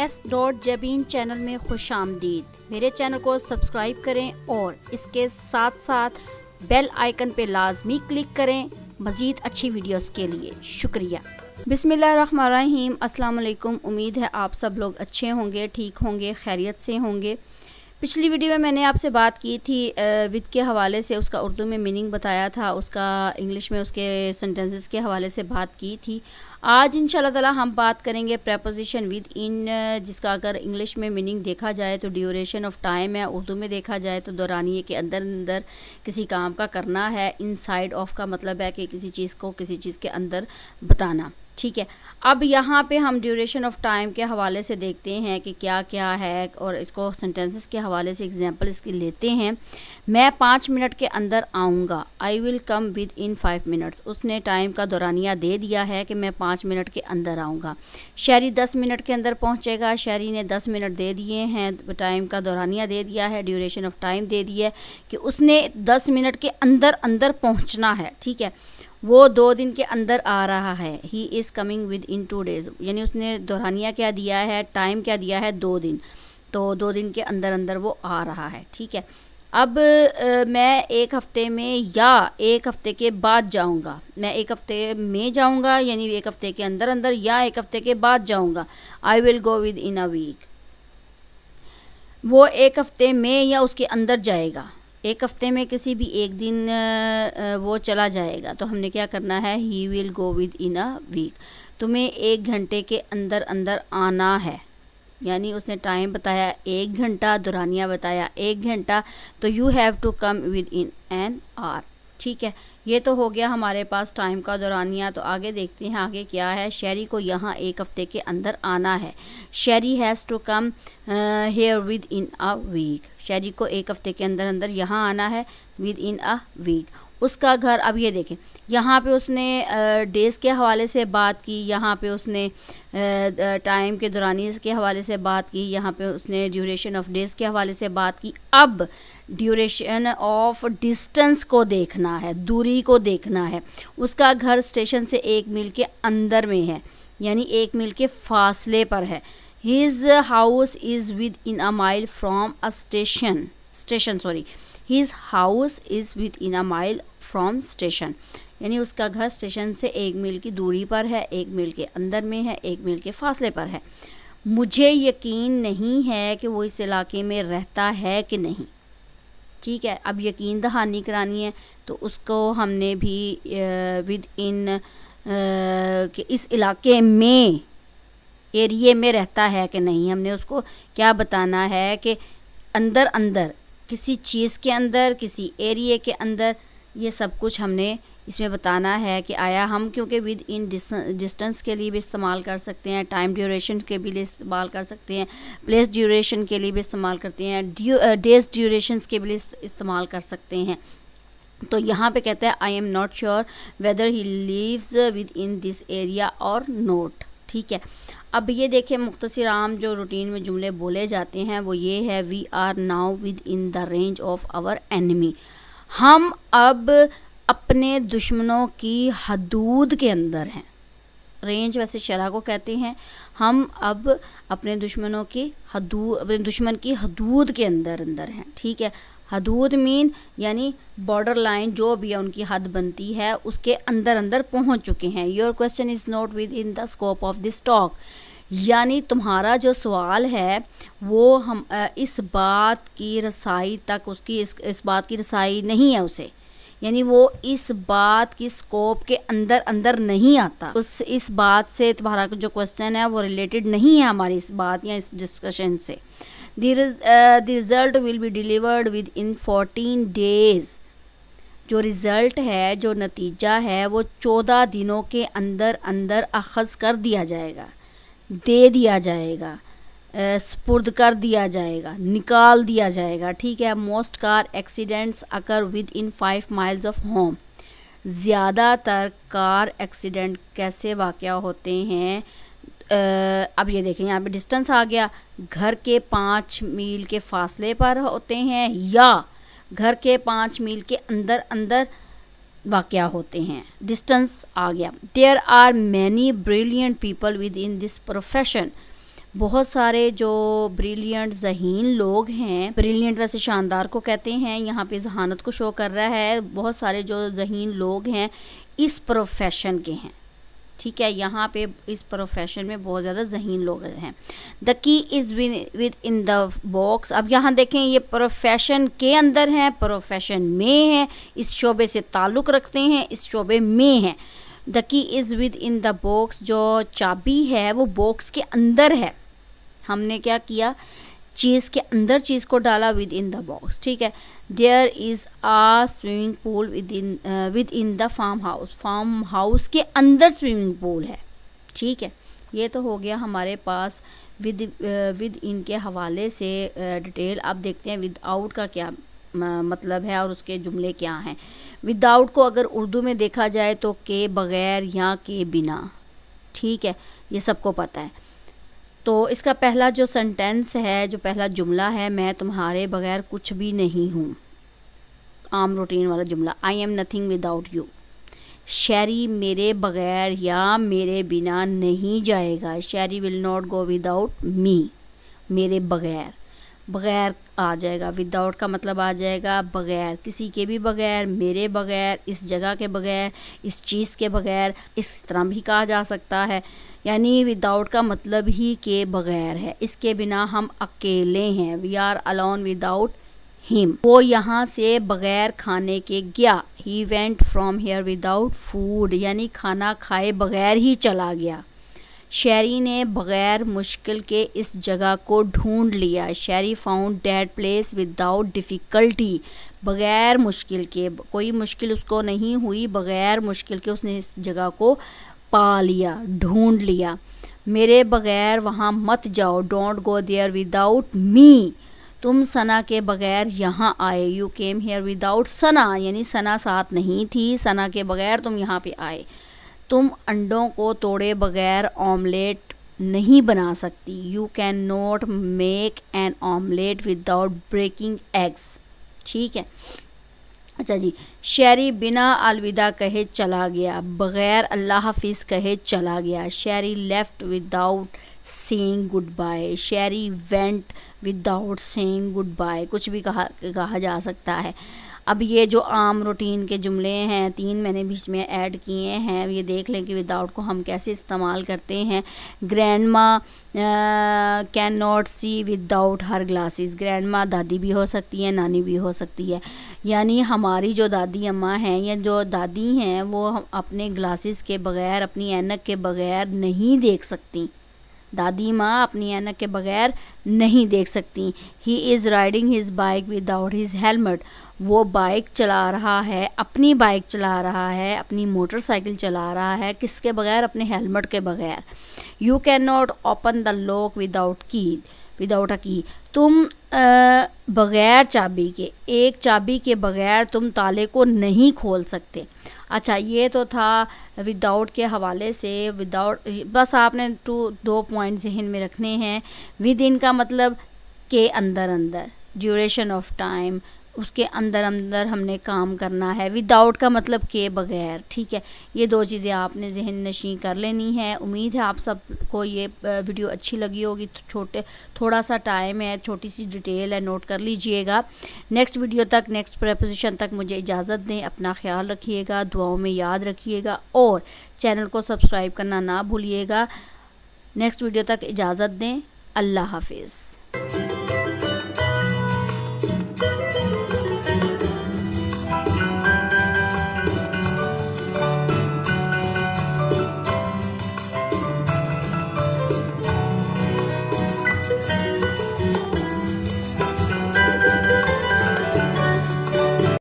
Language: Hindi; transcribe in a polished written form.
maths.jabin चैनल में खुश आमदीद। मेरे चैनल को सब्सक्राइब करें और इसके साथ साथ बेल आइकन पे लाजमी क्लिक करें मज़ीद अच्छी वीडियोस के लिए। शुक्रिया। बिस्मिल्लाहिर्रहमानिर्रहीम। अस्सलाम वालेकुम। उम्मीद है आप सब लोग अच्छे होंगे, ठीक होंगे, खैरियत से होंगे। पिछली वीडियो में मैंने आपसे बात की थी विद के हवाले से, उसका उर्दू में मीनिंग बताया था, उसका इंग्लिश में उसके सेंटेंसेस के हवाले से बात की थी। आज इंशाल्लाह ताला हम बात करेंगे प्रेपोजिशन विद इन, जिसका अगर इंग्लिश में मीनिंग देखा जाए तो ड्यूरेशन ऑफ टाइम है, उर्दू में देखा जाए तो दौरानिए के अंदर अंदर किसी काम का करना है। इनसाइड ऑफ का मतलब है कि किसी चीज़ को किसी चीज़ के अंदर बताना। ठीक है, अब यहाँ पे हम ड्यूरेशन ऑफ टाइम के हवाले से देखते हैं कि क्या क्या है और इसको सेंटेंसेस के हवाले से एग्जांपल इसकी लेते हैं। मैं 5 मिनट के अंदर आऊँगा, I will come with in 5 minutes. उसने टाइम का दौरानिया दे दिया है कि मैं 5 मिनट के अंदर आऊँगा। शहरी 10 मिनट के अंदर पहुँचेगा, शहरी ने 10 मिनट दे दिए हैं, टाइम का दौरानिया दे दिया है, ड्यूरेशन ऑफ टाइम दे दिया है कि उसने 10 मिनट के अंदर अंदर पहुँचना है। ठीक है, वो 2 दिन के अंदर आ रहा है। He is coming with in 2 days, यानी उसने दौरानिया क्या दिया है, टाइम क्या दिया है, 2 दिन। तो 2 दिन के अंदर अंदर वो आ रहा है। ठीक है, अब मैं 1 हफ़्ते में या 1 हफ़्ते के बाद जाऊंगा। मैं 1 हफ़्ते में जाऊंगा यानी 1 हफ़्ते के अंदर अंदर, या 1 हफ़्ते के बाद जाऊंगा। I will go within a week. वो 1 हफ़्ते में या उसके अंदर जाएगा। 1 हफ़्ते में किसी भी एक दिन वो चला जाएगा, तो हमने क्या करना है, he will go within a week. तुम्हें 1 घंटे के अंदर अंदर आना है, यानी उसने टाइम बताया 1 घंटा, दौरानिया बताया 1 घंटा, तो you have to come within an hour. ठीक है, ये तो हो गया हमारे पास टाइम का दौरानिया। तो आगे देखते हैं आगे क्या है। शहरी को यहाँ 1 हफ़्ते के अंदर आना है। Shahri has to come here within a week. Shahri को 1 हफ़्ते के अंदर अंदर यहाँ आना है विद इन अ वीक। उसका घर, अब ये देखें, यहाँ पे उसने डेज़ के हवाले से बात की, यहाँ पे उसने टाइम के दौरानिए के हवाले से बात की, यहाँ पे उसने ड्यूरेशन ऑफ डेज़ के हवाले से बात की। अब ड्यूरेशन ऑफ डिस्टेंस को देखना है, दूरी को देखना है। उसका घर स्टेशन से 1 मील के अंदर में है, यानी 1 मील के फासले पर है। His house is with in a mile from a station. His house is with in a mile from station, यानी उसका घर स्टेशन से 1 मील की दूरी पर है, 1 मील के अंदर में है, 1 मील के फासले पर है। मुझे यकीन नहीं है कि वो इस इलाके में रहता है कि नहीं। ठीक है, अब यकीन दहानी करानी है, तो उसको हमने भी विद इन कि इस इलाके में, एरिए में रहता है कि नहीं, हमने उसको क्या बताना है कि अंदर अंदर, किसी चीज़ के अंदर, किसी एरिए के अंदर, ये सब कुछ हमने इसमें बताना है कि आया हम, क्योंकि विद इन डिस्टेंस के लिए भी इस्तेमाल कर सकते हैं, टाइम ड्यूरेशन के भी लिए इस्तेमाल कर सकते हैं, प्लेस ड्यूरेशन के लिए भी इस्तेमाल करते हैं, डेज ड्यूरेशंस के भी इस्तेमाल कर सकते हैं। तो यहाँ पे कहते हैं I am not sure whether he lives within this area और नोट। ठीक है, अब ये देखें, मुख्तसर आम जो रूटीन में जुमले बोले जाते हैं वो ये है, we are now within the range of our enemy. हम अब अपने दुश्मनों की हदूद के अंदर हैं। रेंज वैसे शरह को कहते हैं। हम अब अपने दुश्मनों की हदूद, अपने दुश्मन की हदूद के अंदर अंदर हैं। ठीक है, हदूद मीन यानी बॉर्डर लाइन जो भी है, उनकी हद बनती है, उसके अंदर अंदर पहुंच चुके हैं। Your question is not with in the scope of this talk, यानी तुम्हारा जो सवाल है वो हम इस बात की रसाई तक, उसकी इस बात की रसाई नहीं है उसे, यानी वो इस बात की स्कोप के अंदर अंदर नहीं आता। इस बात से तुम्हारा जो क्वेश्चन है वो रिलेटेड नहीं है हमारी इस बात या इस डिस्कशन से। The result will be delivered with in 14 days. जो रिज़ल्ट है, जो नतीजा है, वो 14 दिनों के अंदर अंदर अखज़ कर दिया जाएगा, दे दिया जाएगा, स्पुर्द कर दिया जाएगा, निकाल दिया जाएगा। ठीक है, most car accidents occur with in 5 miles of home. ज़्यादातर कार एक्सीडेंट कैसे वाक़या होते हैं, अब ये देखें, यहाँ पे डिस्टेंस आ गया, घर के 5 मील के फासले पर होते हैं या घर के 5 मील के अंदर अंदर वाक़या होते हैं। डिस्टेंस आ गया। There are many brilliant people within this profession. बहुत सारे जो ब्रिलियंट ज़हीन लोग हैं, ब्रिलियंट वैसे शानदार को कहते हैं, यहाँ पे जहानत को शो कर रहा है। बहुत सारे जो ज़हीन लोग हैं इस प्रोफेशन के हैं, ठीक है, यहाँ पे इस प्रोफेशन में बहुत ज़्यादा ज़हीन लोग हैं। The key is with in the box. अब यहाँ देखें ये प्रोफेशन के अंदर है, प्रोफेशन में है, इस शोबे से ताल्लुक़ रखते हैं, इस शोबे में है। The key is with in the box, जो चाबी है वो बॉक्स के अंदर है। हमने क्या किया, चीज़ के अंदर चीज़ को डाला, विद इन द बॉक्स, ठीक है। There is a swimming pool within the farm house. Farm house के अंदर स्विमिंग पूल है, ठीक है। ये तो हो गया हमारे पास विद इन के हवाले से डिटेल। अब देखते हैं विदाउट का क्या मतलब है और उसके जुमले क्या हैं। विदाउट को अगर उर्दू में देखा जाए तो के बग़ैर या के बिना, ठीक है, ये सबको पता है। तो इसका पहला जो सेंटेंस है, जो पहला जुमला है, मैं तुम्हारे बगैर कुछ भी नहीं हूँ, आम रूटीन वाला जुमला, I am nothing without you. Sherry मेरे बगैर या मेरे बिना नहीं जाएगा, Sherry will not go without me, मेरे बगैर, बगैर आ जाएगा। विदाउट का मतलब आ जाएगा बगैर, किसी के भी बगैर, मेरे बगैर, इस जगह के बगैर, इस चीज़ के बगैर, इस तरह भी कहा जा सकता है। यानी विदाउट का मतलब ही के बगैर है, इसके बिना हम अकेले हैं। We are alone without him. वो यहाँ से बगैर खाने के गया। He went from here without food, यानी खाना खाए बगैर ही चला गया। शैरी ने बगैर मुश्किल के इस जगह को ढूंढ लिया। Sherry found that place without difficulty, बगैर मुश्किल के, कोई मुश्किल उसको नहीं हुई, बगैर मुश्किल के उसने इस जगह को पा लिया, ढूंढ लिया। मेरे बगैर वहाँ मत जाओ, don't go there without me, तुम सना के बगैर यहाँ आए। You came here without Sana, यानी सना साथ नहीं थी, सना के बगैर तुम यहाँ पे आए। तुम अंडों को तोड़े बगैर ऑमलेट नहीं बना सकती। You can not make an omelette without breaking eggs, ठीक है। अच्छा जी, शैरी बिना अलविदा कहे चला गया, बग़ैर अल्लाह हाफिज़ कहे चला गया। Sherry left without saying goodbye, Sherry went without saying goodbye, कुछ भी कहा जा सकता है। अब ये जो आम रूटीन के जुमले हैं, 3 मैंने बीच में ऐड किए हैं, ये देख लें कि विदाउट को हम कैसे इस्तेमाल करते हैं। Grandma can not see without her glasses, grandma दादी भी हो सकती है, नानी भी हो सकती है। यानी हमारी जो दादी अम्मा हैं या जो दादी हैं वो हम अपने ग्लासेस के बग़ैर, अपनी ऐनक के बग़ैर नहीं देख सकती। दादी माँ अपनी ऐनक के बगैर नहीं देख सकती। He is riding his bike without his helmet, वो बाइक चला रहा है, अपनी बाइक चला रहा है, अपनी मोटरसाइकिल चला रहा है, किसके बगैर, अपने हेलमेट के बगैर। You can not open the lock without की, विदाउट अ की, तुम बगैर चाबी के, एक चाबी के बगैर तुम ताले को नहीं खोल सकते। अच्छा, ये तो था विदाउट के हवाले से। विदाउट बस आपने 2 पॉइंट जहन में रखने हैं। विद इन का मतलब के अंदर अंदर, ड्यूरेशन ऑफ टाइम, उसके अंदर अंदर हमने काम करना है। विदाउट का मतलब के बगैर, ठीक है। ये 2 चीज़ें आपने जहन नशीं कर लेनी है। उम्मीद है आप सबको ये वीडियो अच्छी लगी होगी। थोड़ा सा टाइम है, छोटी सी डिटेल है, नोट कर लीजिएगा। नेक्स्ट वीडियो तक, नेक्स्ट प्रेपोजिशन तक मुझे इजाज़त दें। अपना ख्याल रखिएगा, दुआओं में याद रखिएगा और चैनल को सब्सक्राइब करना ना भूलिएगा। नेक्स्ट वीडियो तक इजाज़त दें। अल्लाह हाफिज़।